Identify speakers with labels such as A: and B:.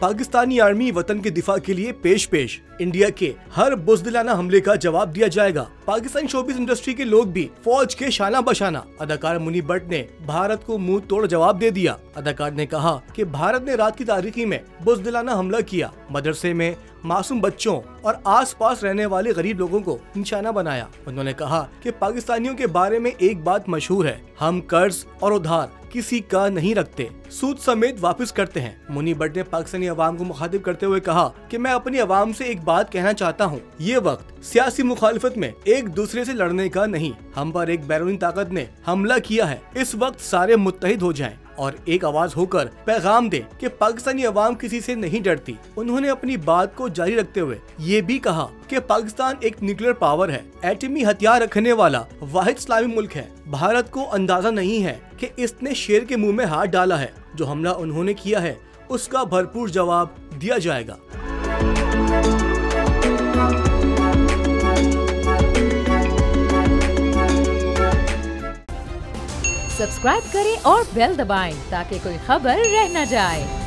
A: Pakistani army वतन के दिफा के लिए पेश इंडिया के हर बुज़दिलाना हमले का जवाब दिया जाएगा। पाकिस्तानी शोबिज़ इंडस्ट्री के लोग भी फौज के शाना बशाना। अदाकार मुनी भट्ट ने भारत को मुंह तोड़ जवाब दे दिया। अदाकार ने कहा कि भारत ने रात की तारीकी में बुज़दिलाना हमला किया, मदरसे में मासूम बच्चों और आसपास रहने वाले गरीब लोगों को निशाना बनाया। उन्होंने कहा कि पाकिस्तानियों के बारे में एक बात मशहूर है, हम कर्ज और उधार किसी का नहीं रखते, सूद समेत वापस करते हैं। मुनी भट्ट ने पाकिस्तानी अवाम को मुखातिब करते हुए कहा कि मैं अपनी अवाम से एक बात कहना चाहता हूँ, ये वक्त सियासी मुखालिफत में एक दूसरे से लड़ने का नहीं, हम पर एक बैरूनी ताकत ने हमला किया है। इस वक्त सारे मुत्तहिद हो जाएं और एक आवाज होकर पैगाम दे कि पाकिस्तानी अवाम किसी से नहीं डरती। उन्होंने अपनी बात को जारी रखते हुए ये भी कहा कि पाकिस्तान एक न्यूक्लियर पावर है, एटमी हथियार रखने वाला वाहिद इस्लामी मुल्क है। भारत को अंदाजा नहीं है कि इसने शेर के मुंह में हाथ डाला है। जो हमला उन्होंने किया है उसका भरपूर जवाब दिया जाएगा।
B: सब्सक्राइब करें और बेल दबाएं ताकि कोई खबर रह न जाए।